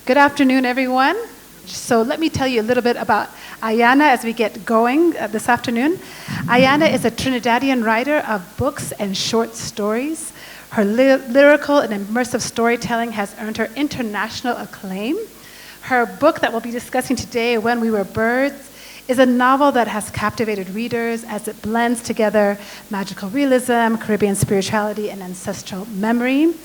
Good afternoon, everyone. So let me tell you a little bit about Ayanna as we get going this afternoon. Ayanna is a Trinidadian writer of books and short stories. Her lyrical and immersive storytelling has earned her international acclaim. Her book that we'll be discussing today, When We Were Birds, is a novel that has captivated readers as it blends together magical realism, Caribbean spirituality, and ancestral memory.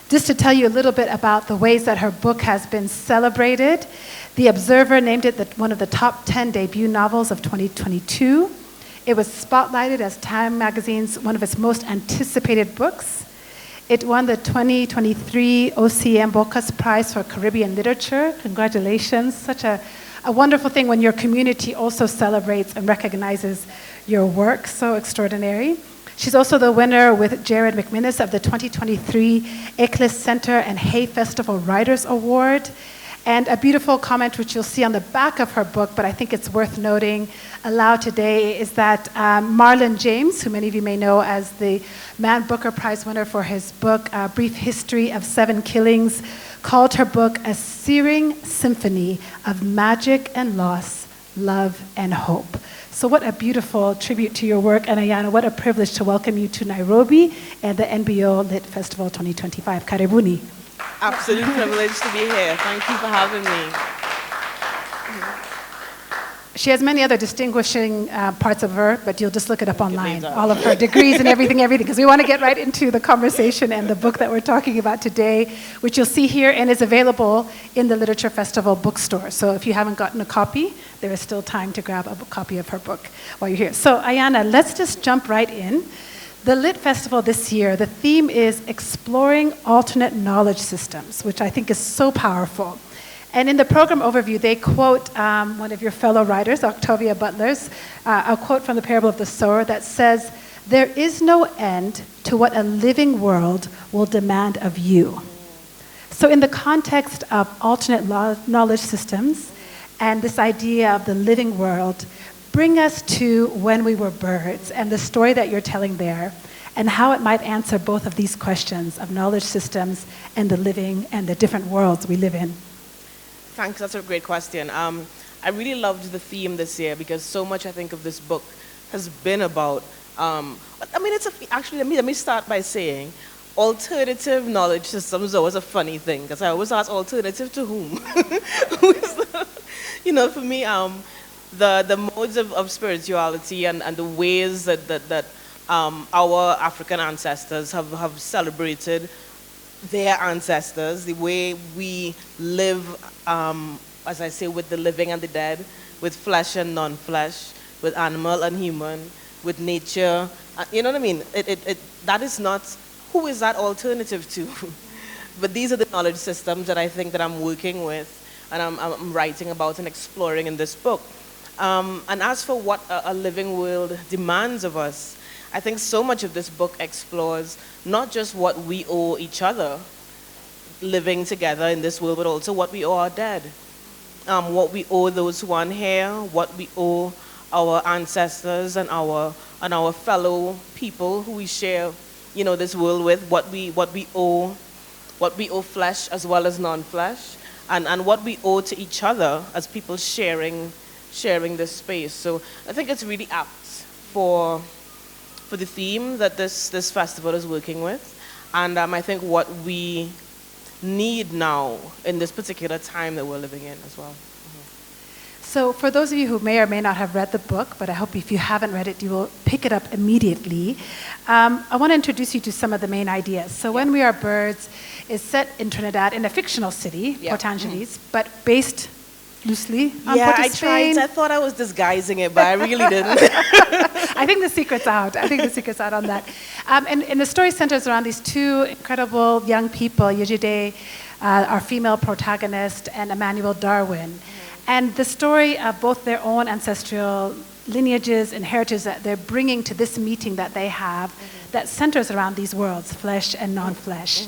Just to tell you a little bit about the ways that her book has been celebrated, The Observer named it one of the top 10 debut novels of 2022. It was spotlighted as Time Magazine's one of its most anticipated books. It won the 2023 OCM Bocas Prize for Caribbean Literature. Congratulations. Such a wonderful thing when your community also celebrates and recognizes your work. So extraordinary. She's also the winner with Jared McMinnis of the 2023 Eklis Center and Hay Festival Writers Award. And a beautiful comment, which you'll see on the back of her book, but I think it's worth noting aloud today, is that Marlon James, who many of you may know as the Man Booker Prize winner for his book, A Brief History of Seven Killings, called her book a searing symphony of magic and loss, love and hope. So what a beautiful tribute to your work, and Ayanna, what a privilege to welcome you to Nairobi and the NBO Lit Festival 2025. Karibuni. Absolute privilege to be here. Thank you for having me. She has many other distinguishing parts of her, but you'll just look it up online. All of her degrees and everything, because we want to get right into the conversation and the book that we're talking about today, which you'll see here and is available in the Literature Festival bookstore. So if you haven't gotten a copy, there is still time to grab a copy of her book while you're here. So Ayanna, let's just jump right in. The Lit Festival this year, the theme is exploring alternate knowledge systems, which I think is so powerful. And in the program overview, they quote one of your fellow writers, Octavia Butler's, a quote from the Parable of the Sower that says, "There is no end to what a living world will demand of you." So in the context of alternate knowledge systems and this idea of the living world, bring us to When We Were Birds and the story that you're telling there and how it might answer both of these questions of knowledge systems and the living and the different worlds we live in. Thanks, that's a great question. I really loved the theme this year because so much I think of this book has been about, let me start by saying, alternative knowledge systems is always a funny thing because I always ask, alternative to whom? For me, the modes of spirituality and the ways that our African ancestors have celebrated their ancestors, the way we live, as I say, with the living and the dead, with flesh and non-flesh, with animal and human, with nature. You know what I mean? That is not, who is that alternative to? But these are the knowledge systems that I think that I'm working with and I'm writing about and exploring in this book. And as for what a living world demands of us, I think so much of this book explores not just what we owe each other living together in this world, but also what we owe our dead. What we owe those who aren't here, what we owe our ancestors and our fellow people who we share, this world with, what we owe flesh as well as non-flesh, and what we owe to each other as people sharing this space. So I think it's really apt for the theme that this festival is working with. And I think what we need now in this particular time that we're living in as well. So for those of you who may or may not have read the book, but I hope if you haven't read it, you will pick it up immediately. I want to introduce you to some of the main ideas. So When We Are Birds is set in Trinidad in a fictional city, Port Angeles, but based loosely on Port of Spain. I thought I was disguising it, but I really didn't. I think the secret's out. On that. And the story centers around these two incredible young people, Yejide, our female protagonist, and Emmanuel Darwin. And the story of both their own ancestral lineages and heritage that they're bringing to this meeting that they have that centers around these worlds, flesh and non-flesh.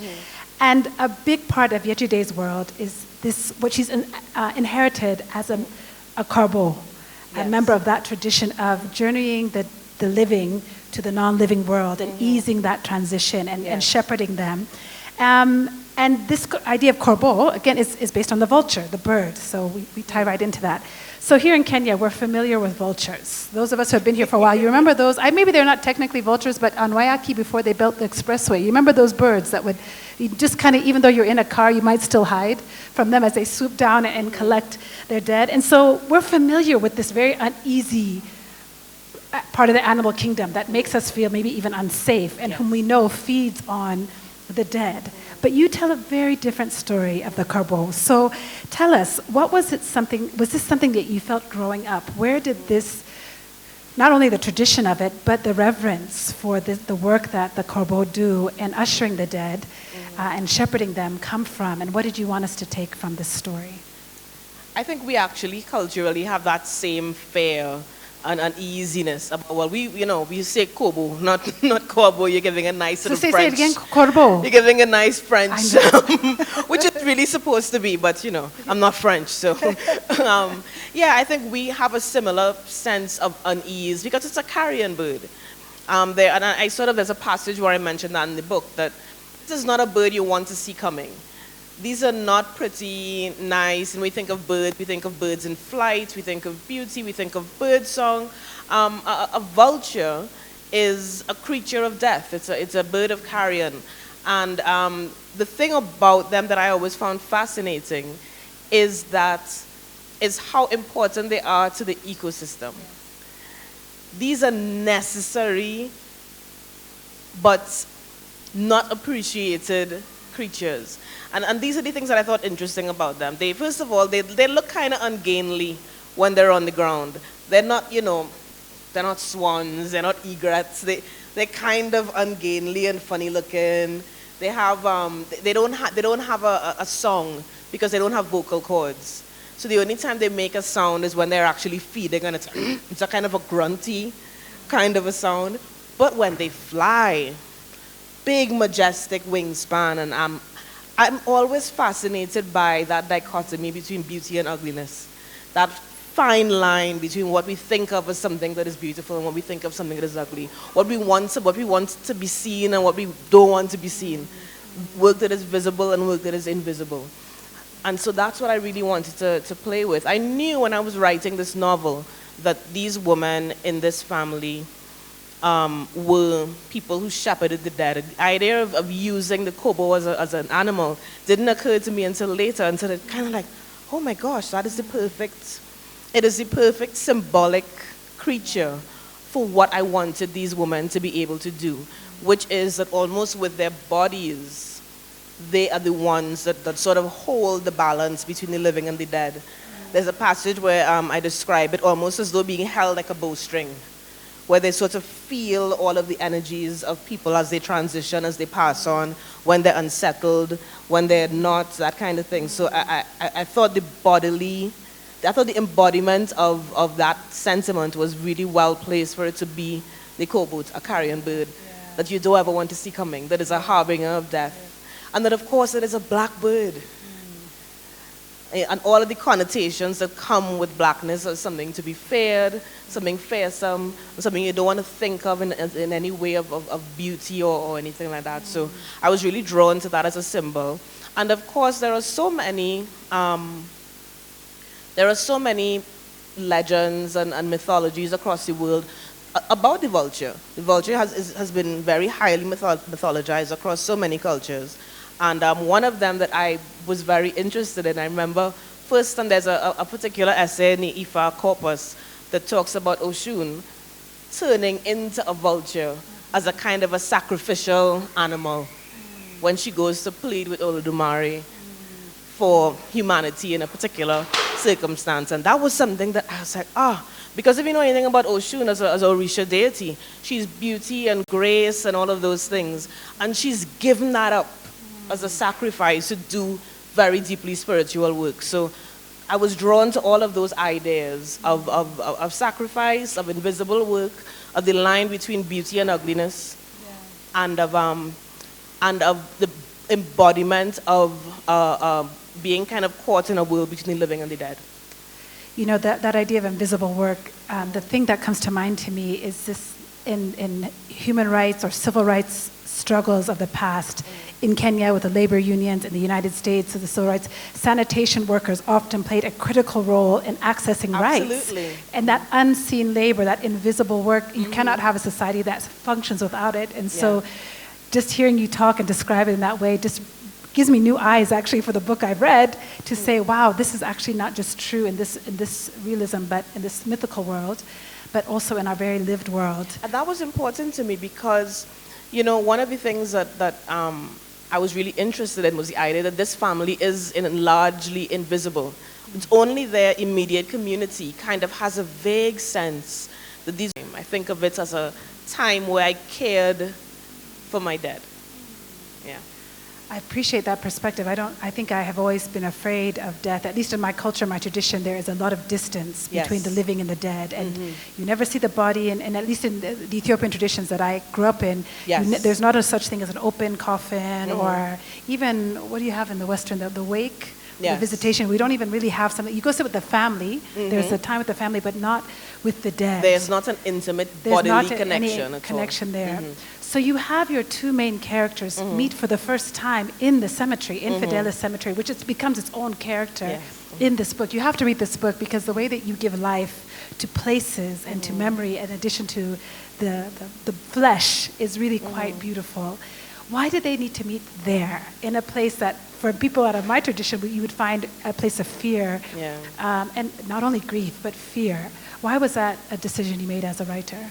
And a big part of Yejide's world is this, what she's inherited as a Karbo, a member of that tradition of journeying the living to the non-living world and easing that transition and shepherding them. And this idea of corbeau, again, is based on the vulture, the bird. So we tie right into that. So here in Kenya, we're familiar with vultures. Those of us who have been here for a while, you remember those? Maybe they're not technically vultures, but on Waiaki, before they built the expressway, you remember those birds that would, you just kind of, even though you're in a car, you might still hide from them as they swoop down and collect their dead. And so we're familiar with this very uneasy part of the animal kingdom that makes us feel maybe even unsafe, and whom we know feeds on the dead. But you tell a very different story of the corbeau. So tell us, was this something that you felt growing up? Where did this, not only the tradition of it, but the reverence for the work that the corbeau do in ushering the dead and shepherding them come from? And what did you want us to take from this story? I think we actually culturally have that same fear and uneasiness about, well, we say corbeau, not corbeau. You're giving a nice sort of French. Say it again, corbeau. You're giving a nice French, which is really supposed to be, but I'm not French, so I think we have a similar sense of unease because it's a carrion bird. There's a passage where I mentioned that in the book, that this is not a bird you want to see coming. These are not pretty, nice, and we think of birds in flight, we think of beauty, we think of bird song. A vulture is a creature of death. It's a bird of carrion. And the thing about them that I always found fascinating is how important they are to the ecosystem. These are necessary, but not appreciated creatures. And these are the things that I thought interesting about them. First of all, they look kind of ungainly when they're on the ground. They're not, they're not swans, they're not egrets. They're kind of ungainly and funny looking. They don't have a song because they don't have vocal cords. So the only time they make a sound is when they're actually feeding, and it's a kind of a grunty kind of a sound. But when they fly, big majestic wingspan, and I'm always fascinated by that dichotomy between beauty and ugliness. That fine line between what we think of as something that is beautiful and what we think of something that is ugly. What we want to be seen and what we don't want to be seen. Work that is visible and work that is invisible. And so that's what I really wanted to play with. I knew when I was writing this novel that these women in this family were people who shepherded the dead. The idea of using the corbeau as an animal didn't occur to me until later, until it kind of like, oh my gosh, it is the perfect symbolic creature for what I wanted these women to be able to do, which is that almost with their bodies, they are the ones that sort of hold the balance between the living and the dead. There's a passage where I describe it almost as though being held like a bowstring, where they sort of feel all of the energies of people as they transition, as they pass on, when they're unsettled, when they're not, that kind of thing. So I thought the embodiment of that sentiment was really well placed for it to be the corbeau, a carrion bird that you don't ever want to see coming, that is a harbinger of death. And that, of course, it is a black bird. And all of the connotations that come with blackness as something to be feared, something fearsome, something you don't want to think of in any way of beauty or anything like that. So I was really drawn to that as a symbol. And of course, there are so many legends and mythologies across the world about the vulture. The vulture has been very highly mythologized across so many cultures. And one of them that I was very interested in, I remember first time there's a particular essay in the Ifa corpus that talks about Oshun turning into a vulture as a kind of a sacrificial animal when she goes to plead with Olodumare for humanity in a particular circumstance. And that was something that I was like, because if you know anything about Oshun as a Orisha deity, she's beauty and grace and all of those things. And she's given that up as a sacrifice to do very deeply spiritual work. So I was drawn to all of those ideas of sacrifice, of invisible work, of the line between beauty and ugliness, and of the embodiment of being kind of caught in a world between the living and the dead. You know, that idea of invisible work, the thing that comes to mind to me is this in human rights or civil rights struggles of the past, in Kenya with the labor unions, in the United States with the civil rights, sanitation workers often played a critical role in accessing rights. And that unseen labor, that invisible work, you cannot have a society that functions without it. And so just hearing you talk and describe it in that way just gives me new eyes actually for the book I've read to say, wow, this is actually not just true in this realism, but in this mythical world, but also in our very lived world. And that was important to me because, you know, one of the things that I was really interested in was the idea that this family is largely invisible. It's only their immediate community kind of has a vague sense that I think of it as a time where I cared for my dead. Yeah. I appreciate that perspective. I think I have always been afraid of death. At least in my culture, my tradition, there is a lot of distance between the living and the dead. And you never see the body, and at least in the Ethiopian traditions that I grew up in, there's not a such thing as an open coffin or even, what do you have in the Western, the wake? The visitation. We don't even really have something. You go sit with the family. There's a time with the family, but not with the dead. There's not an intimate bodily connection. Any connection there. So you have your two main characters meet for the first time in the cemetery, in Fidelis Cemetery, which becomes its own character in this book. You have to read this book because the way that you give life to places and to memory, in addition to the flesh, is really quite beautiful. Why did they need to meet there, in a place that, for people out of my tradition, you would find a place of fear, and not only grief, but fear? Why was that a decision you made as a writer?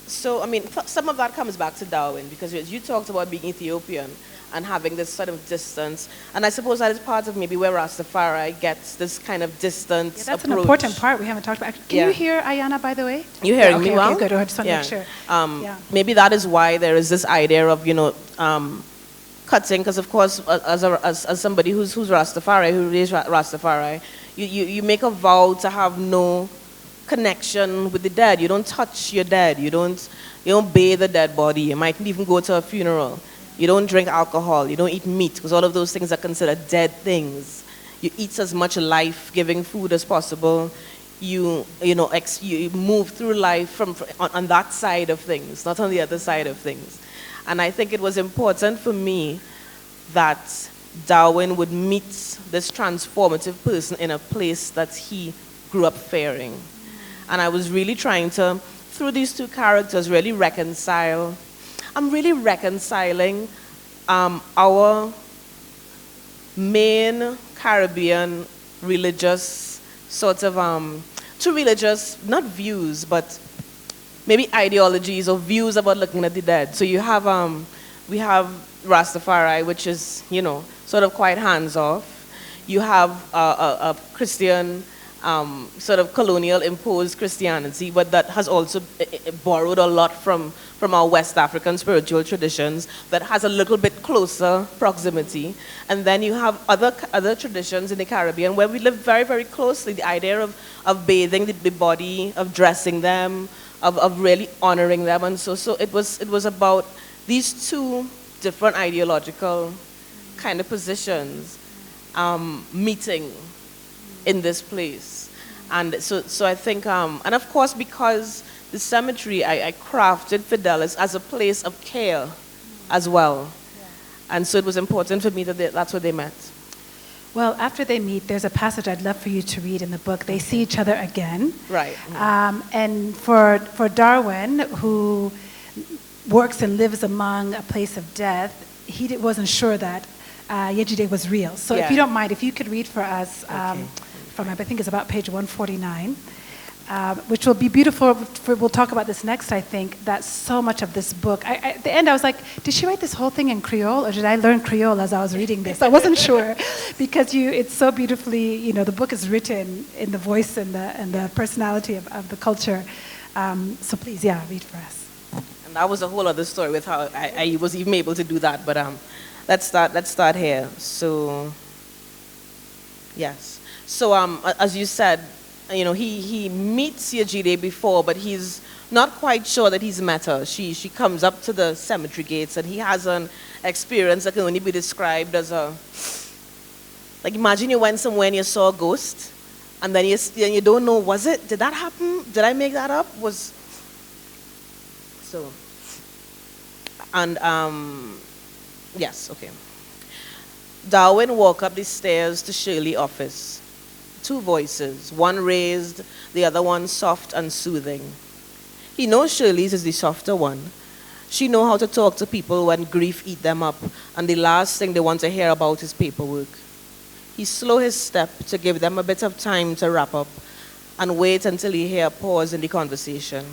So, I mean, some of that comes back to Darwin, because you talked about being Ethiopian and having this sort of distance. And I suppose that is part of maybe where Rastafari gets this kind of distance that's approach. An important part we haven't talked about. Can you hear Ayanna, by the way? You hearing me well? Okay, good. I just want to make sure. Maybe that is why there is this idea of, you know, cutting, because of course, as somebody who's Rastafari, who is Rastafari, you make a vow to have no connection with the dead. You don't touch your dead. You don't bathe the dead body. You might even go to a funeral. You don't drink alcohol. You don't eat meat, because all of those things are considered dead things. You eat as much life-giving food as possible. You move through life on that side of things, not on the other side of things. And I think it was important for me that Darwin would meet this transformative person in a place that he grew up fearing. And I was really trying to, through these two characters, really reconcile. I'm really reconciling our main Caribbean religious sort of, two religious, not views, but maybe ideologies or views about looking at the dead. So you have, we have Rastafari, which is, you know, sort of quite hands-off. You have a Christian, sort of colonial imposed Christianity, but that has also borrowed a lot from our West African spiritual traditions that has a little bit closer proximity. And then you have other traditions in the Caribbean where we live very, very closely. The idea of bathing the body, of dressing them, of really honoring them. And so it was about these two different ideological kind of positions meeting in this place. And so I think, and of course, because the cemetery, I crafted Fidelis as a place of care as well. And so it was important for me that that's where they met. Well, after they meet, there's a passage I'd love for you to read in the book. They see each other again. Right. And for Darwin, who works and lives among a place of death, he wasn't sure that Yejide was real. So if you don't mind, if you could read for us from, I think it's about page 149, which will be beautiful. We'll talk about this next, I think, that so much of this book. At the end, I was like, did she write this whole thing in Creole, or did I learn Creole as I was reading this? I wasn't sure, because it's so beautifully, you know, the book is written in the voice and the personality of the culture. So please, read for us. And that was a whole other story with how I was even able to do that. But let's start here. So, yes. So as you said, you know, he meets Yejide before, but he's not quite sure that he's met her. She comes up to the cemetery gates, and he has an experience that can only be described as like, imagine you went somewhere and you saw a ghost, and then you don't know, did that happen? Did I make that up? And Yes, okay. Darwin walked up the stairs to Shirley's office. Two voices, one raised, the other one soft and soothing. He knows Shirley's is the softer one. She knows how to talk to people when grief eat them up, and the last thing they want to hear about is paperwork. He slowed his step to give them a bit of time to wrap up and wait until he heard a pause in the conversation.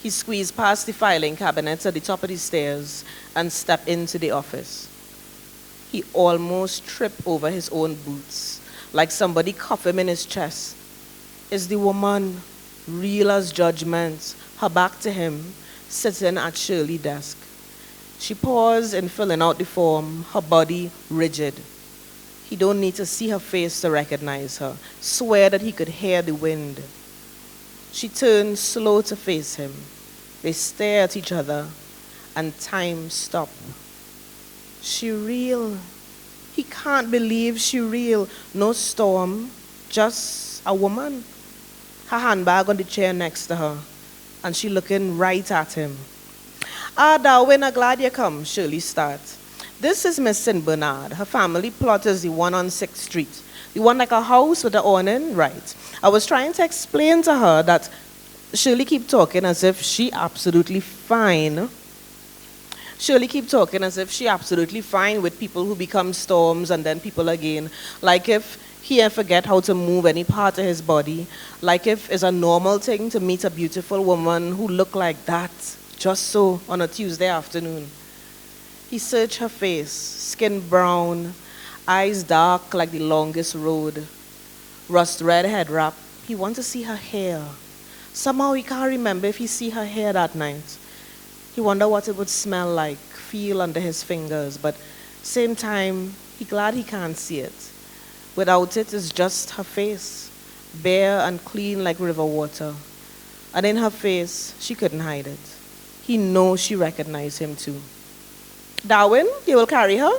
He squeezed past the filing cabinets at the top of the stairs and stepped into the office. He almost tripped over his own boots, like somebody cuffed him in his chest. Is the woman, real as judgment, her back to him, sitting at Shirley's desk? She paused in filling out the form, her body rigid. He don't need to see her face to recognize her, swear that he could hear the wind. She turned slow to face him. They stare at each other, and time stopped. She real. He can't believe she real. No storm, just a woman. Her handbag on the chair next to her, and she looking right at him. Darwin, I'm glad you come, Shirley starts. This is Miss St. Bernard. Her family plot is the one on 6th Street. The one like a house with an awning, right. I was trying to explain to her that Shirley keep talking as if she absolutely fine. Shirley keep talking as if she absolutely fine with people who become storms and then people again. Like if he forget how to move any part of his body. Like if it's a normal thing to meet a beautiful woman who look like that, just so, on a Tuesday afternoon. He searched her face, skin brown, eyes dark like the longest road, rust red head wrap. He wants to see her hair. Somehow he can't remember if he see her hair that night. He wonder what it would smell like, feel under his fingers, but same time, he glad he can't see it. Without it, it's just her face, bare and clean like river water. And in her face, she couldn't hide it. He knows she recognized him too. Darwin, you will carry her?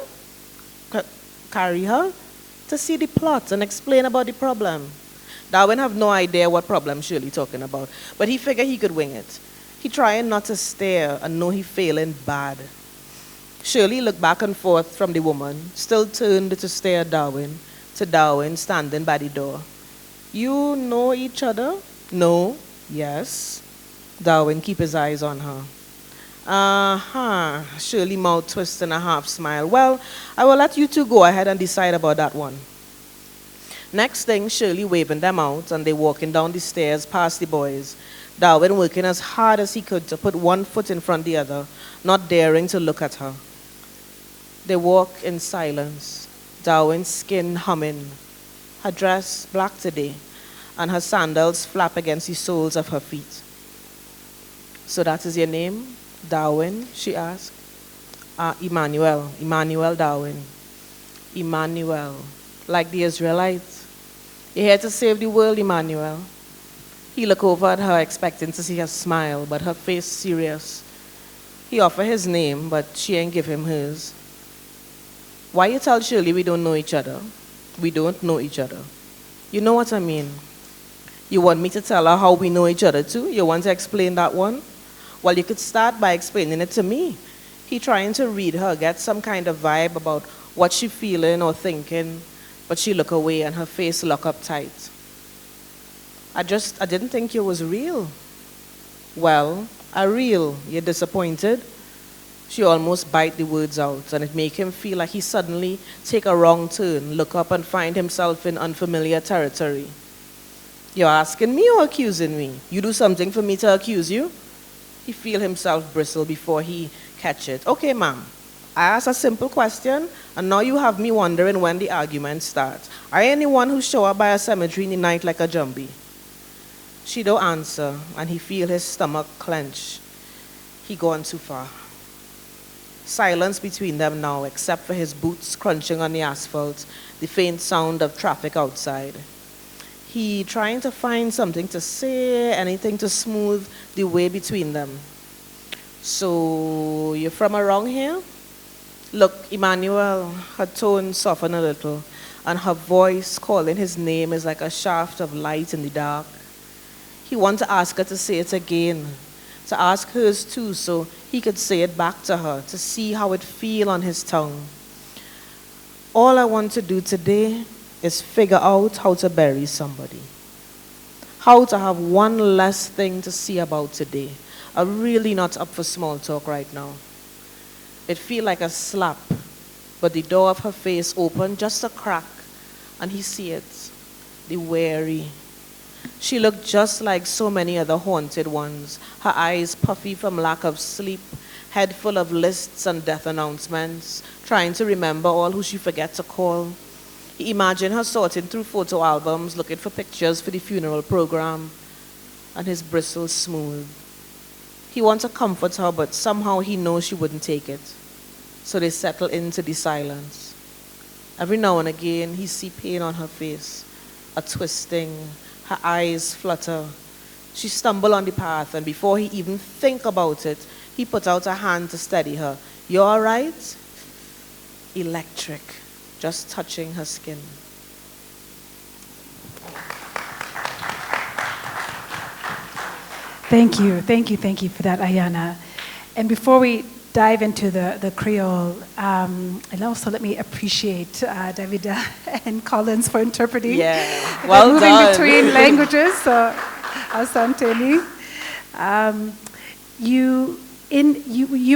Carry her? To see the plot and explain about the problem. Darwin have no idea what problem Shirley talking about, but he figured he could wing it. He trying not to stare and know he failing bad. Shirley looked back and forth from the woman, still turned to stare at Darwin, to Darwin standing by the door. You know each other? No. Yes. Darwin keep his eyes on her. Shirley mouth twist and a half smile. Well, I will let you two go ahead and decide about that one. Next thing, Shirley waving them out and they walking down the stairs past the boys. Darwin working as hard as he could to put one foot in front of the other, not daring to look at her. They walk in silence, Darwin's skin humming, her dress black today, and her sandals flap against the soles of her feet. So that is your name? Darwin, she asked. Emmanuel Darwin. Emmanuel, like the Israelites. You're here to save the world, Emmanuel. He looked over at her, expecting to see her smile, but her face serious. He offered his name, but she ain't give him hers. Why you tell Shirley we don't know each other? We don't know each other. You know what I mean? You want me to tell her how we know each other too? You want to explain that one? Well, you could start by explaining it to me. He trying to read her, get some kind of vibe about what she feeling or thinking, but she look away and her face lock up tight. I didn't think you was real. Well, I real. You're disappointed? She almost bite the words out, and it make him feel like he suddenly take a wrong turn, look up and find himself in unfamiliar territory. You're asking me or accusing me? You do something for me to accuse you? He feel himself bristle before he catch it. Okay, ma'am. I asked a simple question, and now you have me wondering when the argument starts. Are you anyone who show up by a cemetery in the night like a jumbie? She don't answer, and he feel his stomach clench. He gone too far. Silence between them now, except for his boots crunching on the asphalt, the faint sound of traffic outside. He trying to find something to say, anything to smooth the way between them. So, you're from around here? Look, Emmanuel, her tone softened a little, and her voice calling his name is like a shaft of light in the dark. He wanted to ask her to say it again, to ask hers too, so he could say it back to her to see how it feel on his tongue. All I want to do today is figure out how to bury somebody. How to have one less thing to see about today. I'm really not up for small talk right now. It feel like a slap, but the door of her face opened just a crack, and he see it, the weary. She looked just like so many other haunted ones, her eyes puffy from lack of sleep, head full of lists and death announcements, trying to remember all who she forget to call. He imagined her sorting through photo albums, looking for pictures for the funeral program, and his bristles smooth. He wants to comfort her, but somehow he knows she wouldn't take it. So they settle into the silence. Every now and again, he see pain on her face, a twisting, her eyes flutter. She stumble on the path, and before he even think about it, he put out a hand to steady her. You all right? Electric, just touching her skin. Thank you for that, Ayanna. And before we dive into the Creole, and also let me appreciate Davida and Collins for interpreting. Yeah, well moving done. between languages, so asante. You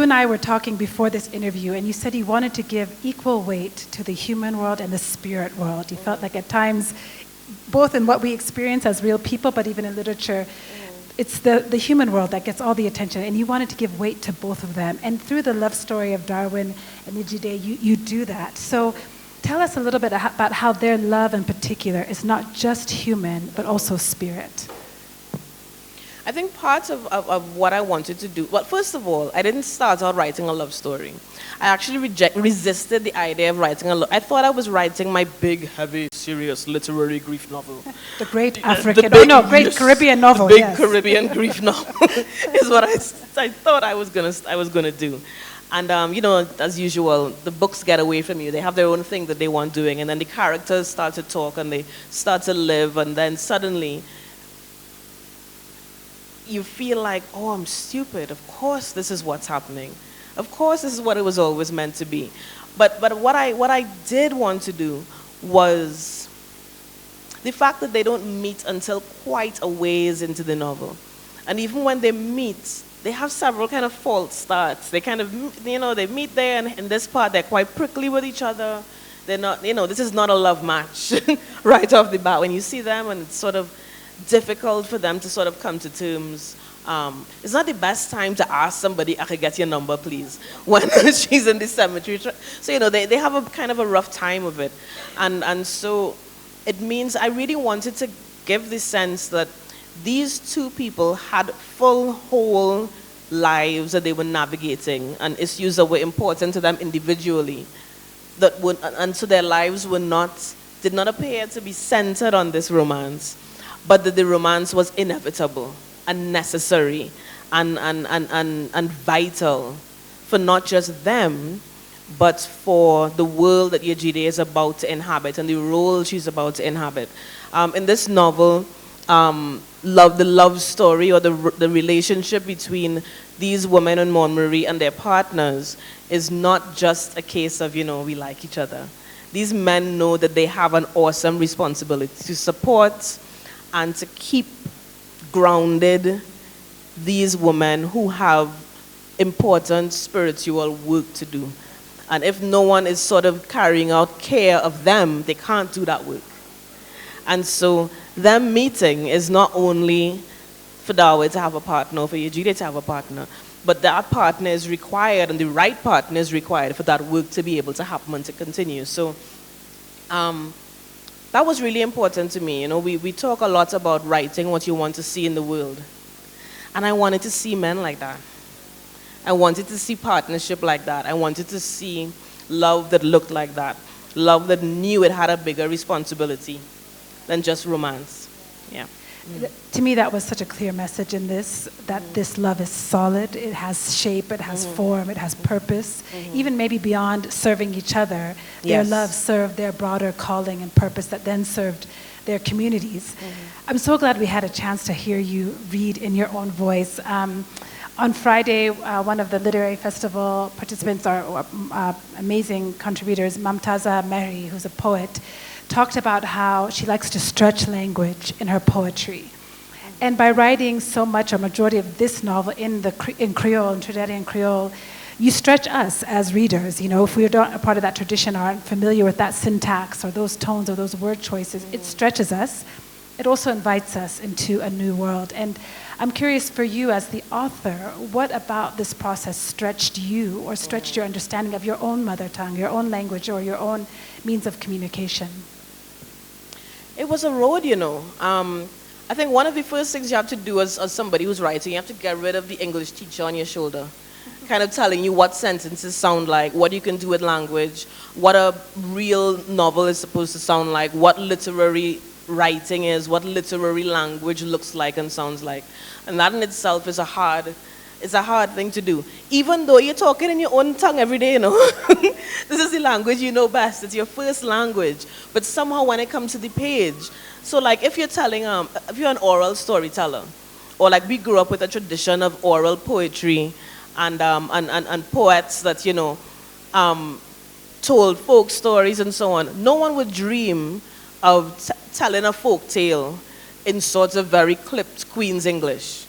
and I were talking before this interview, and you said you wanted to give equal weight to the human world and the spirit world. You felt like at times, both in what we experience as real people, but even in literature, it's the human world that gets all the attention, and you wanted to give weight to both of them. And through the love story of Darwin and Ejide, you do that. So tell us a little bit about how their love in particular is not just human, but also spirit. I think part of what I wanted to do, well, first of all, I didn't start out writing a love story. I actually resisted the idea of writing a love. I thought I was writing my big, heavy, serious literary grief novel. The great African, great Caribbean novel. The big Caribbean grief novel is what I thought I was gonna do. And as usual, the books get away from you. They have their own thing that they want doing, and then the characters start to talk and they start to live, and then suddenly you feel like, oh, I'm stupid. Of course this is what's happening. Of course this is what it was always meant to be. But what I did want to do was the fact that they don't meet until quite a ways into the novel. And even when they meet, they have several kind of false starts. They kind of, they meet there, and in this part they're quite prickly with each other. They're not, this is not a love match right off the bat. When you see them, and it's sort of difficult for them to sort of come to terms. It's not the best time to ask somebody, I could get your number, please, when she's in the cemetery. So, they have a kind of a rough time of it. And so it means I really wanted to give the sense that these two people had full, whole lives that they were navigating, and issues that were important to them individually. And so their lives did not appear to be centered on this romance, but that the romance was inevitable and necessary and vital for not just them, but for the world that Ejide is about to inhabit and the role she's about to inhabit. In this novel, the love story or the relationship between these women in Montmarie and their partners is not just a case of, we like each other. These men know that they have an awesome responsibility to support and to keep grounded these women who have important spiritual work to do. And if no one is sort of carrying out care of them, they can't do that work. And so them meeting is not only for Dawe to have a partner, for Ejide to have a partner, but that partner is required, and the right partner is required for that work to be able to happen and to continue. So that was really important to me. We talk a lot about writing what you want to see in the world. And I wanted to see men like that. I wanted to see partnership like that. I wanted to see love that looked like that. Love that knew it had a bigger responsibility than just romance. Yeah. To me, that was such a clear message in this, that this love is solid, it has shape, it has form, it has purpose, even maybe beyond serving each other. Their love served their broader calling and purpose that then served their communities. I'm so glad we had a chance to hear you read in your own voice. On Friday, one of the literary festival participants, are amazing contributors, Mamtaza Mehri, who's a poet, talked about how she likes to stretch language in her poetry. And by writing so much, or majority of this novel in Creole, in Trinidadian Creole, you stretch us as readers. You know, if we're not a part of that tradition, or aren't familiar with that syntax, or those tones, or those word choices, it stretches us. It also invites us into a new world. And I'm curious for you as the author, what about this process stretched you, or stretched your understanding of your own mother tongue, your own language, or your own means of communication? It was a road, you know. I think one of the first things you have to do as somebody who's writing, you have to get rid of the English teacher on your shoulder, kind of telling you what sentences sound like, what you can do with language, what a real novel is supposed to sound like, what literary writing is, what literary language looks like and sounds like. And that in itself is a hard thing to do. Even though you're talking in your own tongue every day, you know. This is the language you know best. It's your first language. But somehow when it comes to the page, so like if you're telling, if you're an oral storyteller, or like we grew up with a tradition of oral poetry and poets that, you know, told folk stories and so on, no one would dream of telling a folk tale in sorts of very clipped Queen's English,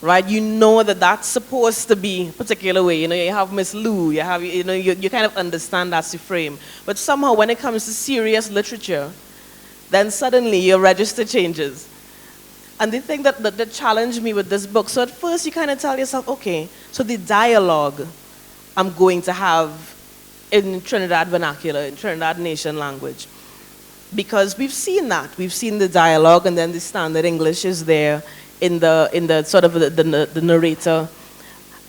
right? You know that that's supposed to be a particular way. You know, you have Miss Lou, you have, you know, you kind of understand that's the frame. But somehow when it comes to serious literature, then suddenly your register changes. And the thing that challenged me with this book, so at first you kind of tell yourself, okay, so the dialogue I'm going to have in Trinidad vernacular, in Trinidad nation language. Because we've seen that. We've seen the dialogue, and then the standard English is there in the sort of the narrator.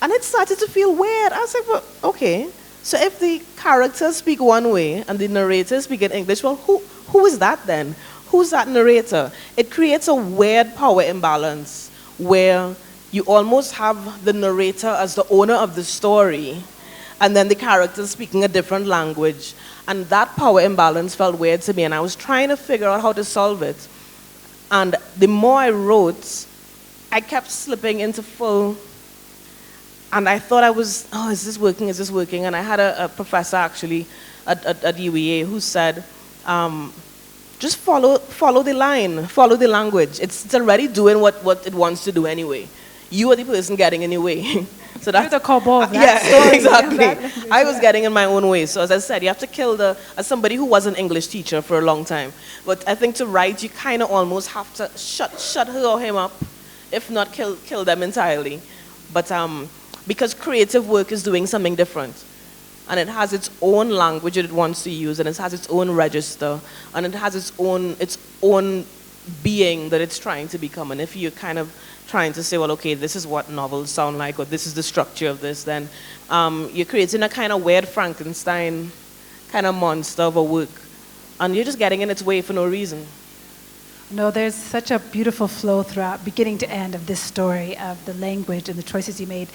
And it started to feel weird. I was like, well, okay, so if the characters speak one way and the narrator speak in English, well, who is that then? Who's that narrator? It creates a weird power imbalance where you almost have the narrator as the owner of the story, and then the characters speaking a different language. And that power imbalance felt weird to me, and I was trying to figure out how to solve it. And the more I wrote, I kept slipping into full, and I thought I was, oh, is this working, is this working? And I had a professor actually at UEA who said, just follow the line, follow the language. It's already doing what it wants to do anyway. You are the person getting in your way. So that's the cowboy. Yeah, exactly. I was getting in my own way. So as I said, you have to kill as somebody who was an English teacher for a long time. But I think to write, you kind of almost have to shut her or him up, if not kill them entirely. But because creative work is doing something different. And it has its own language that it wants to use, and it has its own register, and it has its own being that it's trying to become. And if you're kind of trying to say, well, okay, this is what novels sound like, or this is the structure of this, then you're creating a kind of weird Frankenstein kind of monster of a work. And you're just getting in its way for no reason. No, there's such a beautiful flow throughout, beginning to end, of this story, of the language and the choices you made.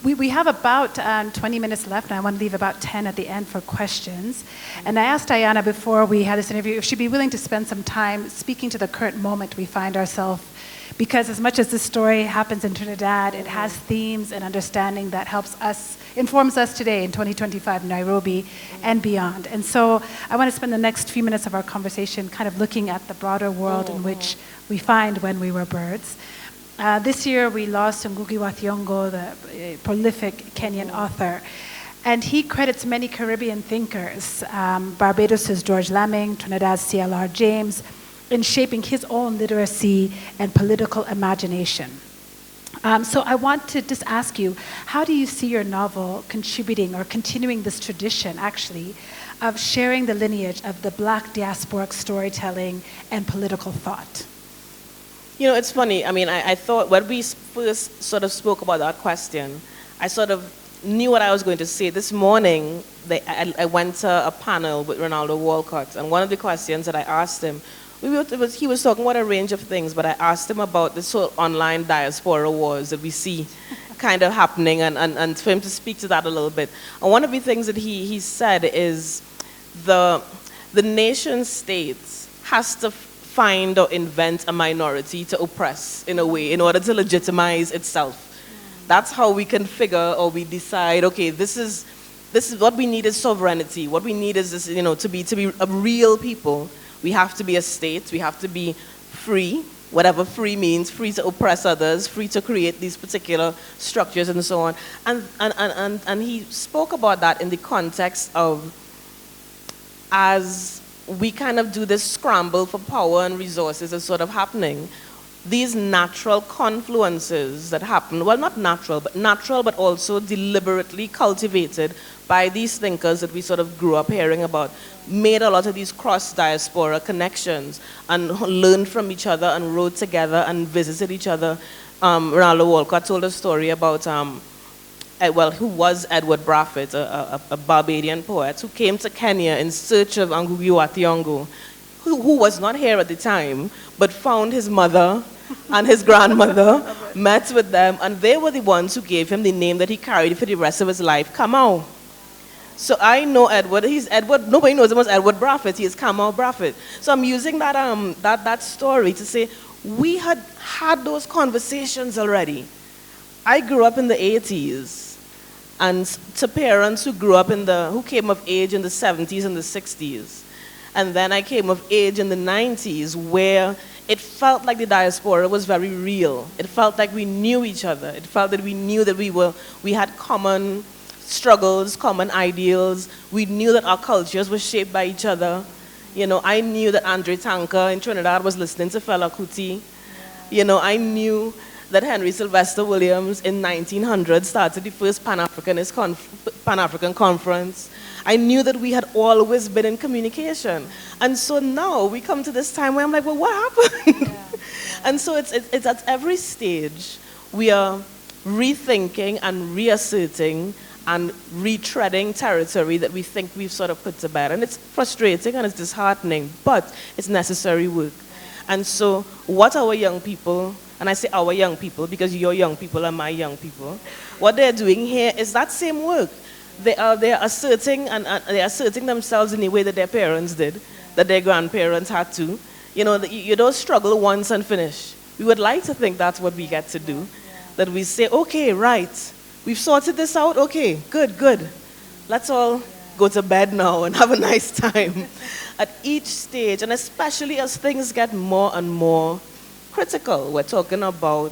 We have about 20 minutes left, and I want to leave about 10 at the end for questions. And I asked Ayanna before we had this interview if she'd be willing to spend some time speaking to the current moment we find ourselves, because as much as this story happens in Trinidad, it has themes and understanding that informs us today in 2025 in Nairobi and beyond. And so I want to spend the next few minutes of our conversation kind of looking at the broader world in which we find When We Were Birds. This year we lost Ngugi wa Thiong'o, the prolific Kenyan author, and he credits many Caribbean thinkers, Barbados' George Lamming, Trinidad's C.L.R. James, in shaping his own literacy and political imagination. So I want to just ask you, how do you see your novel contributing or continuing this tradition, actually, of sharing the lineage of the Black diasporic storytelling and political thought? You know, it's funny. I mean, I thought when we first sort of spoke about that question, I sort of knew what I was going to say. This morning, I went to a panel with Ronaldo Walcott, and one of the questions that I asked him, he was talking about a range of things, but I asked him about this whole online diaspora wars that we see kind of happening, and for him to speak to that a little bit. And one of the things that he said is the nation state has to find or invent a minority to oppress in a way in order to legitimize itself. That's how we can figure or we decide, okay, this is what we need is sovereignty. What we need is this, to be a real people. We have to be a state. We have to be free, whatever free means, free to oppress others, free to create these particular structures and so on. And he spoke about that in the context of, as we kind of do this scramble for power and resources is sort of happening, these natural confluences that happen, well, not natural, but also deliberately cultivated by these thinkers that we sort of grew up hearing about, made a lot of these cross-diaspora connections and learned from each other and wrote together and visited each other. Ronaldo Walcott told a story about, who was Edward Braffett, a Barbadian poet, who came to Kenya in search of Ngugi wa Thiong'o, who was not here at the time, but found his mother and his grandmother, met with them, and they were the ones who gave him the name that he carried for the rest of his life, Kamau. So I know Edward. He's Edward. Nobody knows him as Edward Braffett. He is Kamau Braffett. So I'm using that story to say we had those conversations already. I grew up in the 80s, and to parents who came of age in the 70s and the 60s. And then I came of age in the 90s, where it felt like the diaspora was very real. It felt like we knew each other. It felt that we knew that we had common struggles, common ideals. We knew that our cultures were shaped by each other. I knew that Andre Tanker in Trinidad was listening to Fela Kuti. I knew that Henry Sylvester Williams in 1900 started the first Pan-African conference. I knew that we had always been in communication. And so now we come to this time where I'm like, well, what happened? Yeah. And so it's at every stage we are rethinking and reasserting and retreading territory that we think we've sort of put to bed. And it's frustrating and it's disheartening, but it's necessary work. And so what our young people, and I say our young people because your young people are my young people, what they're doing here is that same work. They're asserting they're asserting themselves in the way that their parents did, that their grandparents had to. You don't struggle once and finish. We would like to think that's what we get to do. That we say, okay, right, we've sorted this out, okay, good. Let's all go to bed now and have a nice time. At each stage, and especially as things get more and more critical, we're talking about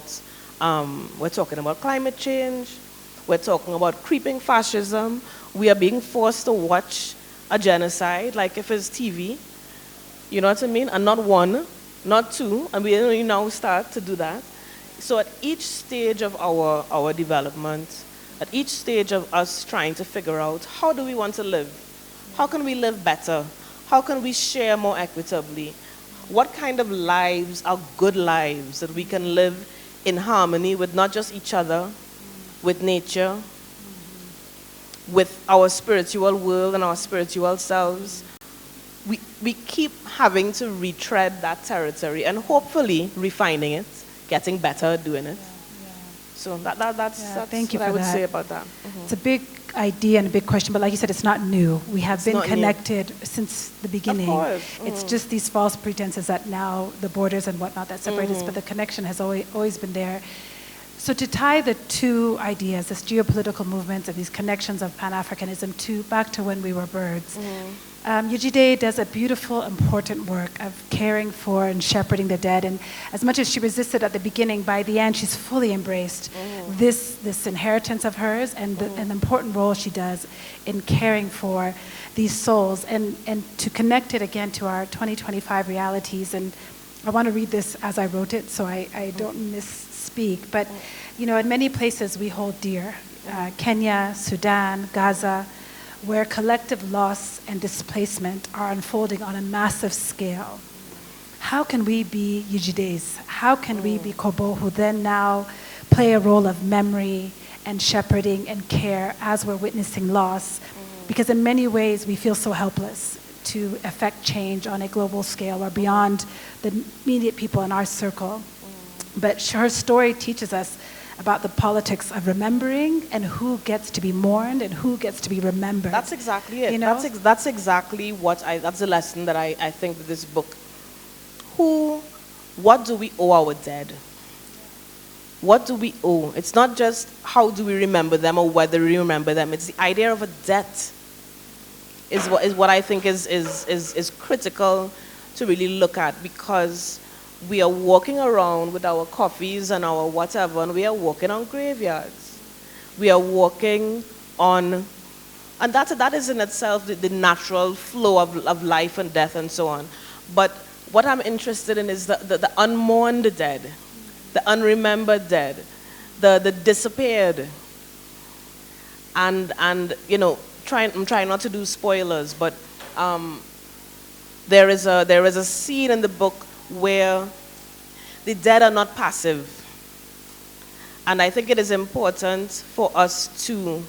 climate change. We're talking about creeping fascism. We are being forced to watch a genocide, like if it's TV. You know what I mean? And not one, not two, and we now start to do that. So at each stage of our development, at each stage of us trying to figure out how do we want to live? How can we live better? How can we share more equitably? What kind of lives are good lives that we can live in harmony with not just each other, with nature, with our spiritual world and our spiritual selves? We keep having to retread that territory and hopefully refining it, getting better at doing it. So that's thank you what for I would that. say about that. It's a big idea and a big question, but like you said, it's not new. We have been connected since the beginning. Of course. It's just these false pretenses that now the borders and whatnot that separate us, but the connection has always been there. So to tie the two ideas, this geopolitical movements and these connections of Pan-Africanism back to when we were birds, Yejide does a beautiful, important work of caring for and shepherding the dead. And as much as she resisted at the beginning, by the end, she's fully embraced this inheritance of hers and the important role she does in caring for these souls. And to connect it again to our 2025 realities. And I want to read this as I wrote it so I don't misspeak. But, in many places we hold dear. Kenya, Sudan, Gaza, where collective loss and displacement are unfolding on a massive scale. How can we be Yejides? How can we be Kobo, who then now play a role of memory and shepherding and care as we're witnessing loss? Because in many ways we feel so helpless to affect change on a global scale or beyond the immediate people in our circle. But her story teaches us about the politics of remembering and who gets to be mourned and who gets to be remembered. That's exactly it. That's exactly that's the lesson that I think that this book. What do we owe our dead? What do we owe? It's not just how do we remember them or whether we remember them. It's the idea of a debt is what I think is critical to really look at, because we are walking around with our coffees and our whatever, and we are walking on graveyards. We are walking on, and that is in itself the natural flow of life and death and so on. But what I'm interested in is the unmourned dead, the unremembered dead, the disappeared. And you know, I'm trying not to do spoilers, but there is a scene in the book where the dead are not passive. And I think it is important for us to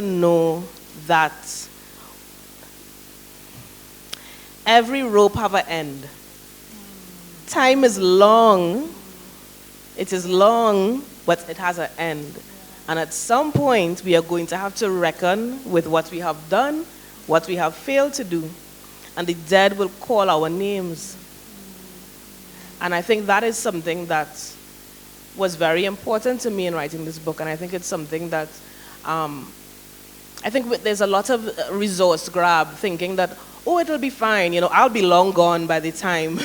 know that every rope have an end. Time is long. It is long, but it has an end. And at some point, we are going to have to reckon with what we have done, what we have failed to do. And the dead will call our names. And I think that is something that was very important to me in writing this book. And I think it's something that, I think there's a lot of resource grab, thinking that, oh, it'll be fine. You know, I'll be long gone by the time,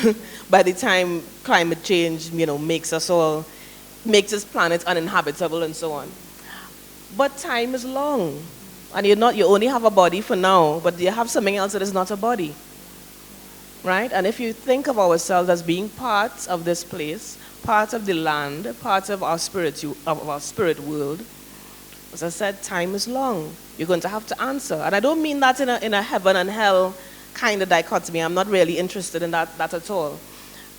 climate change, you know, makes this planet uninhabitable and so on. But time is long. And you only have a body for now, but you have something else that is not a body. Right? And if you think of ourselves as being parts of this place, part of the land, part of our spirit world, as I said, time is long. You're going to have to answer. And I don't mean that in a heaven and hell kind of dichotomy. I'm not really interested in that at all.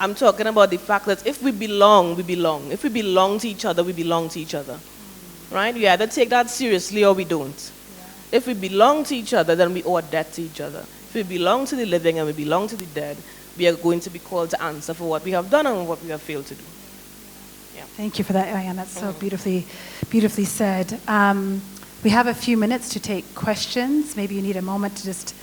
I'm talking about the fact that if we belong, we belong. If we belong to each other, we belong to each other. Right? We either take that seriously or we don't. Yeah. If we belong to each other, then we owe a debt to each other. If we belong to the living and we belong to the dead, we are going to be called to answer for what we have done and what we have failed to do. Yeah. Thank you for that, Ayanna. That's so beautifully said. We have a few minutes to take questions. Maybe you need a moment to just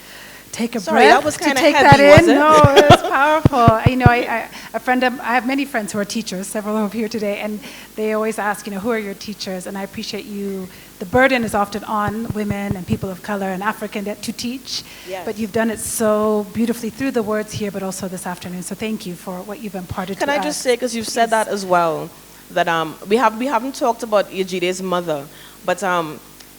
take a breath that was to take heavy, that in. No, it was powerful. You know, I have many friends who are teachers, several of here today, and they always ask, you know, who are your teachers? And I appreciate you. The burden is often on women and people of color and African to teach, yes. But you've done it so beautifully through the words here, but also this afternoon. So thank you for what you've imparted to us. Can I just say, because you've said that as well, that we haven't talked about Ejide's mother, but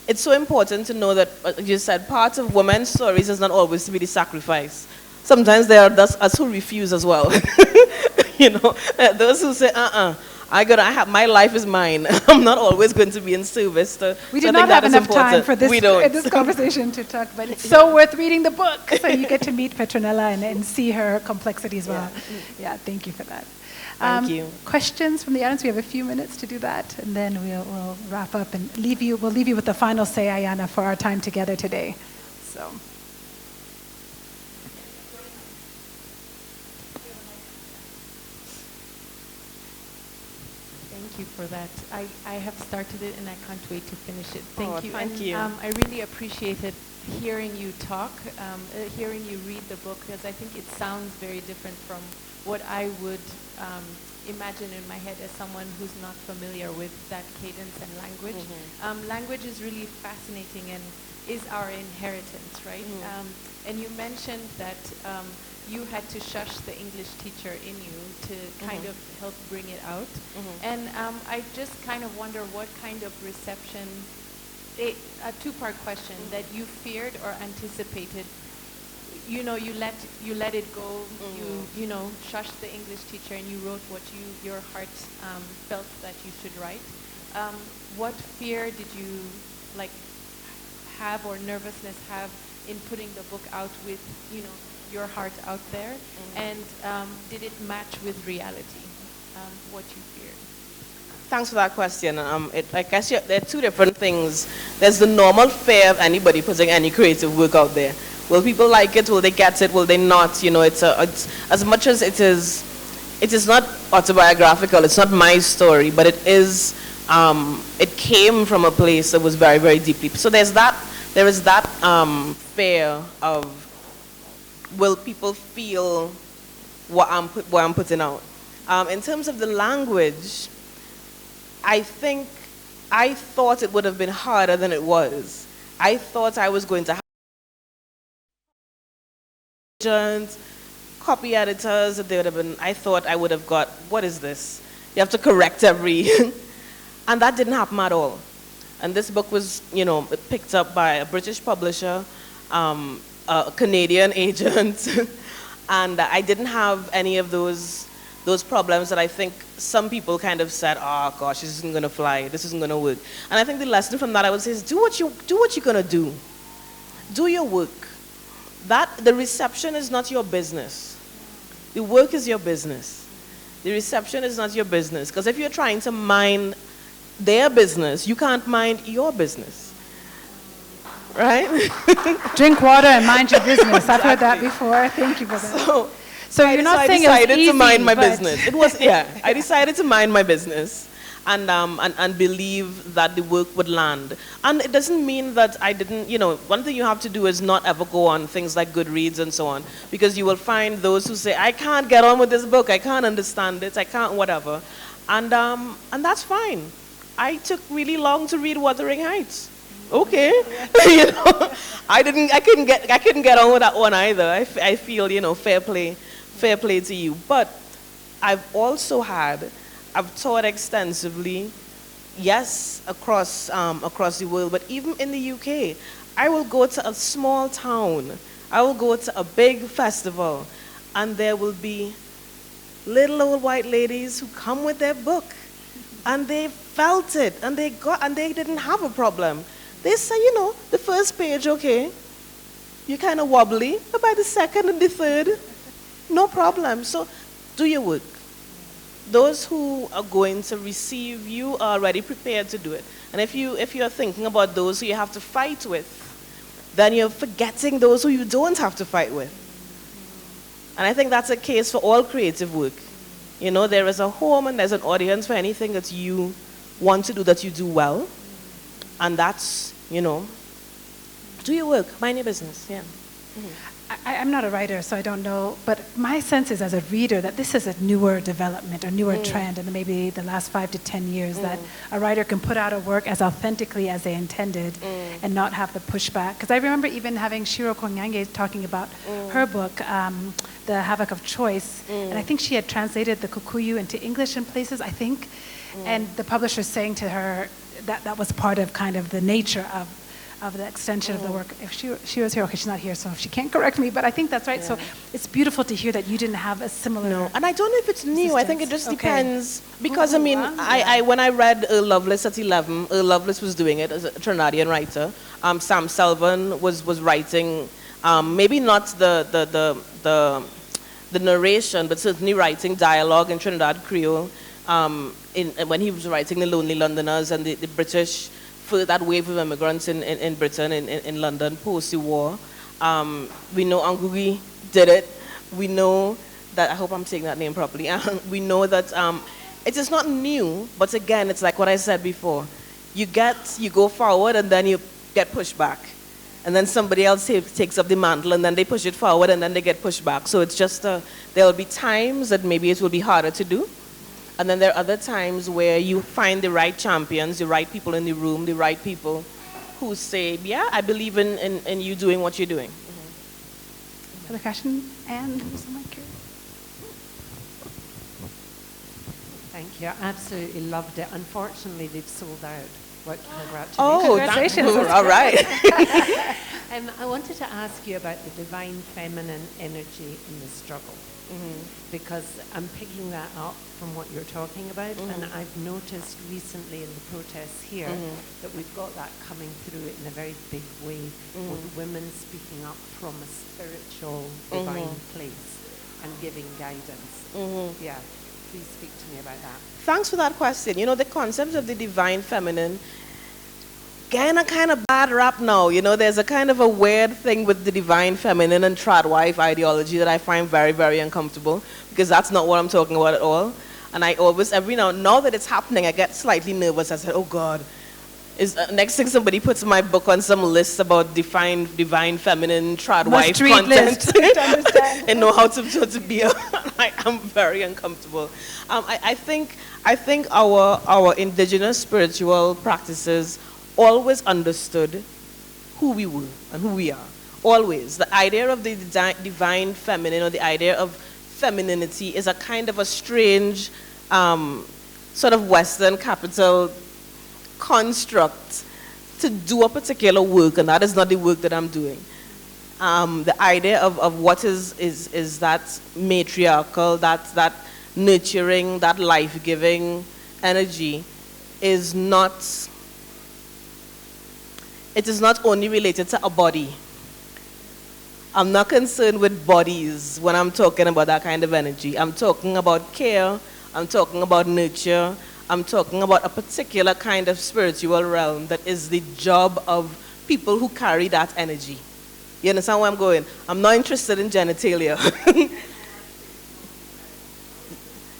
it's so important to know that, you said, part of women's stories is not always to be the sacrifice. Sometimes there are us who refuse as well. You know, those who say, my life is mine. I'm not always going to be in service. We do not have enough time for this conversation to talk, but it's so worth reading the book. So you get to meet Petronella and see her complexity as well. Yeah, thank you for that. Thank you. Questions from the audience? We have a few minutes to do that, and then we'll wrap up and leave you with the final say, Ayanna, for our time together today. So. Thank you for that. I have started it and I can't wait to finish it. Thank you. Thank you. I really appreciated hearing you talk, hearing you read the book, because I think it sounds very different from what I would imagine in my head as someone who's not familiar with that cadence and language. Mm-hmm. Language is really fascinating and is our inheritance, right? Mm-hmm. And you mentioned that you had to shush the English teacher in you to kind of help bring it out. Mm-hmm. And I just kind of wonder what kind of reception, a two-part question, that you feared or anticipated. You know, you let it go. You know, shushed the English teacher, and you wrote what your heart felt that you should write. What fear did you have or nervousness have in putting the book out with your heart out there? And did it match with reality? What you feared? Thanks for that question. I guess there are two different things. There's the normal fear of anybody putting any creative work out there. Will people like it? Will they get it? Will they not? You know, it's as much as it is not autobiographical. It's not my story, but it is. It came from a place that was very, very deeply. So there is that fear of, will people feel what I'm putting out? In terms of the language, I thought it would have been harder than it was. I thought I was going to have agents, copy editors, that they would have been, I thought I would have got, what is this? You have to correct every, and that didn't happen at all. And this book was, picked up by a British publisher, a Canadian agent, and I didn't have any of those problems that I think some people kind of said, oh gosh, this isn't going to fly, this isn't going to work. And I think the lesson from that I would say is do what you're going to do. Do your work. The reception is not your business. The work is your business. The reception is not your business. Because if you're trying to mind their business, you can't mind your business. Right? Drink water and mind your business. I've heard that before. Thank you for that. So you're not saying it was easy, I decided to mind my business. It was, yeah. I decided to mind my business and believe that the work would land. And it doesn't mean that I didn't, one thing you have to do is not ever go on things like Goodreads and so on, because you will find those who say, I can't get on with this book, I can't understand it, I can't whatever. And that's fine. I took really long to read Wuthering Heights. Okay. I couldn't get on with that one either. I feel, fair play to you. But I've taught extensively, yes, across the world, but even in the UK, I will go to a small town, I will go to a big festival, and there will be little old white ladies who come with their book, and they felt it, and they didn't have a problem. They say, the first page, okay, you're kind of wobbly, but by the second and the third, no problem. So do your work. Those who are going to receive you are already prepared to do it. And if you're thinking about those who you have to fight with, then you're forgetting those who you don't have to fight with. And I think that's a case for all creative work. There is a home and there's an audience for anything that you want to do, that you do well. And that's, do your work, mind your business, yeah. Mm-hmm. I'm not a writer, so I don't know, but my sense is as a reader that this is a newer development, a newer trend in maybe the last 5 to 10 years, that a writer can put out a work as authentically as they intended and not have the pushback. Because I remember even having Shiro Konyange talking about her book, The Havoc of Choice, and I think she had translated the Kikuyu into English in places, I think, and the publisher saying to her that was part of kind of the nature of the extension of the work. If she was here, okay, she's not here, so she can't correct me, but I think that's right. Yeah. So it's beautiful to hear that you didn't have a similar. No, and I don't know if it's new. I think it just depends, because I when I read Earl Lovelace at 11, Earl Lovelace was doing it as a Trinidadian writer. Sam Selvin was writing, maybe not the narration, but certainly writing dialogue in Trinidad Creole. When he was writing The Lonely Londoners and the British, for that wave of immigrants in Britain, in London, post the war. We know Angui did it. We know that, I hope I'm saying that name properly. We know that it is not new, but again, it's like what I said before. You go forward and then you get pushed back. And then somebody else takes up the mantle and then they push it forward and then they get pushed back. So it's just, there will be times that maybe it will be harder to do. And then there are other times where you find the right champions, the right people in the room, the right people who say, yeah, I believe in you doing what you're doing. Another question? Anne, who's the mic here? Thank you. I absolutely loved it. Unfortunately, they've sold out. What, congratulations. Oh, congratulations. All right. I wanted to ask you about the divine feminine energy in the struggle. Because I'm picking that up from what you're talking about, and I've noticed recently in the protests here that we've got that coming through in a very big way, with women speaking up from a spiritual, divine place and giving guidance. Yeah, please speak to me about that. Thanks for that question. The concept of the divine feminine, kind of bad rap now. There's a kind of a weird thing with the divine feminine and tradwife ideology that I find very, very uncomfortable, because that's not what I'm talking about at all. And I always, now that it's happening, I get slightly nervous. I said, oh God, next thing somebody puts my book on some list about divine feminine tradwife content and know how to be I am very uncomfortable. I think our indigenous spiritual practices always understood who we were and who we are. Always. The idea of the divine feminine, or the idea of femininity, is a kind of a strange sort of Western capital construct to do a particular work, and that is not the work that I'm doing. The idea of what is that matriarchal, that nurturing, that life-giving energy is not, it is not only related to a body. I'm not concerned with bodies when I'm talking about that kind of energy. I'm talking about care, I'm talking about nurture, I'm talking about a particular kind of spiritual realm that is the job of people who carry that energy. You understand where I'm going? I'm not interested in genitalia.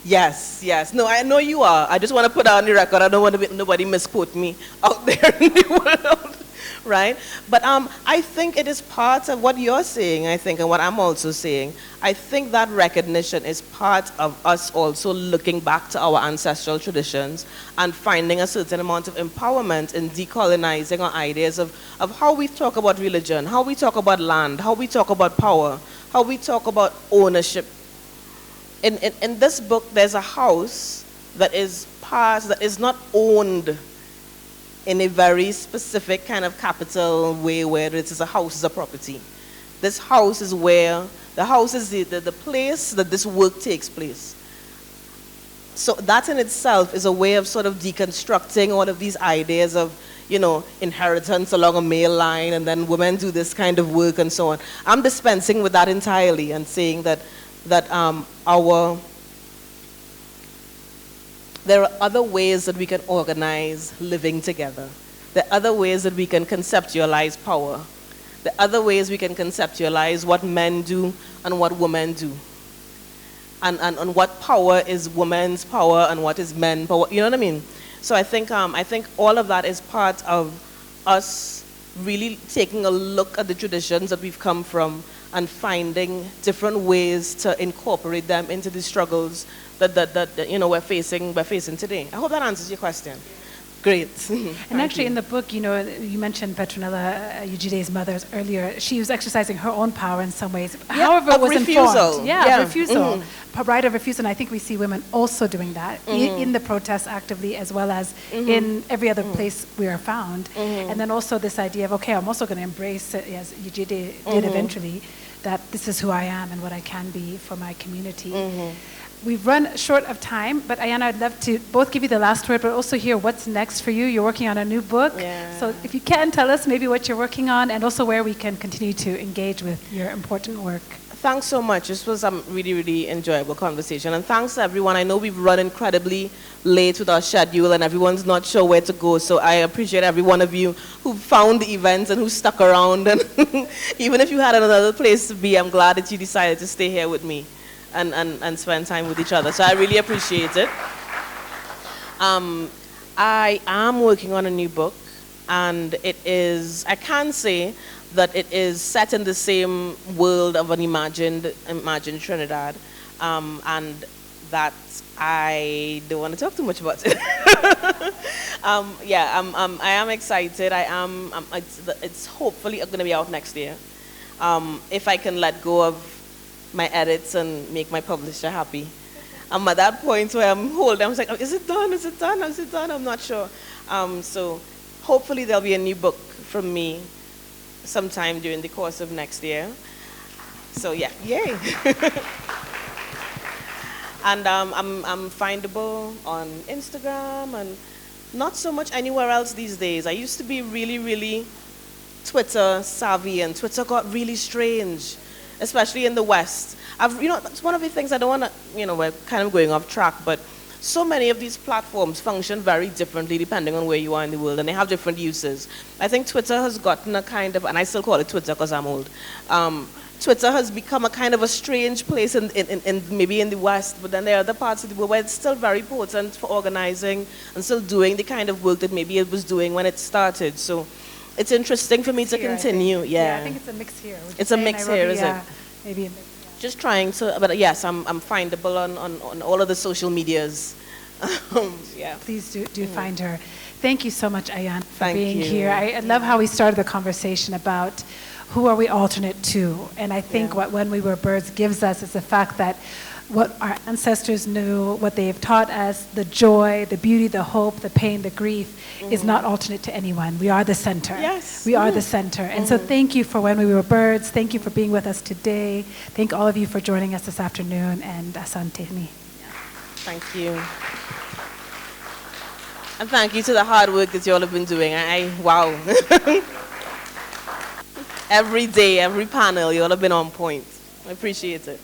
Yes. No, I know you are. I just want to put that on the record. I don't want nobody misquote me out there in the world. Right? But I think it is part of what you're saying, I think, and what I'm also saying. I think that recognition is part of us also looking back to our ancestral traditions and finding a certain amount of empowerment in decolonizing our ideas of how we talk about religion, how we talk about land, how we talk about power, how we talk about ownership. In this book, there's a house that is not owned in a very specific kind of capital way where it is a house is a property. This house is where, the house is the place that this work takes place. So that in itself is a way of sort of deconstructing all of these ideas of, you know, inheritance along a male line, and then women do this kind of work and so on. I'm dispensing with that entirely and saying that there are other ways that we can organize living together. There are other ways that we can conceptualize power. There are other ways we can conceptualize what men do and what women do. And what power is women's power and what is men's power. You know what I mean? So I think all of that is part of us really taking a look at the traditions that we've come from and finding different ways to incorporate them into the struggles that you know we're facing today. I hope that answers your question. Great. And actually, in the book, you know, you mentioned Petronella Ujide's mother earlier. She was exercising her own power in some ways. Yeah, however, it was refusal. informed. Yeah. Refusal. Right of refusal. And I think we see women also doing that in the protests actively, as well as in every other place we are found. And then also this idea of, okay, I'm also going to embrace it, as Ujide did eventually, that this is who I am and what I can be for my community. We've run short of time, but Ayanna, I'd love to both give you the last word, but also hear what's next for you. You're working on a new book. Yeah. So if you can, tell us maybe what you're working on and also where we can continue to engage with your important work. Thanks so much. This was a really, really enjoyable conversation. And thanks to everyone. I know we've run incredibly late with our schedule and everyone's not sure where to go. So I appreciate every one of you who found the events and who stuck around. And even if you had another place to be, I'm glad that you decided to stay here with me and spend time with each other. So I really appreciate it. I am working on a new book, and it is, I can say that it is set in the same world of an imagined Trinidad, and that I don't want to talk too much about it. I am excited. It's hopefully going to be out next year. If I can let go of my edits and make my publisher happy. I'm at that point where I'm like, is it done? Is it done? Is it done? I'm not sure. So hopefully there'll be a new book from me sometime during the course of next year. So yeah, yay. And I'm findable on Instagram and not so much anywhere else these days. I used to be really, really Twitter savvy, and Twitter got really strange, especially in the West. That's one of the things I don't want to, we're kind of going off track, but so many of these platforms function very differently depending on where you are in the world, and they have different uses. I think Twitter has gotten a kind of, and I still call it Twitter because I'm old, Twitter has become a kind of a strange place in maybe in the West, but then there are other parts of the world where it's still very potent for organizing and still doing the kind of work that maybe it was doing when it started. So it's interesting for me to continue. I think it's a mix here. It's a mix here, is it? Maybe a mix. Just trying to, but yes, I'm findable on all of the social medias. Yeah. Please do find her. Thank you so much, Ayanna, for Thank being you. here. I love how we started the conversation about who are we alternate to. And I think what When We Were Birds gives us is the fact that what our ancestors knew, what they've taught us, the joy, the beauty, the hope, the pain, the grief, is not alternate to anyone. We are the center. Yes. We are the center. And so thank you for When We Were Birds. Thank you for being with us today. Thank all of you for joining us this afternoon. And asante ni. Thank you. And thank you to the hard work that you all have been doing. Wow. Every day, every panel, you all have been on point. I appreciate it.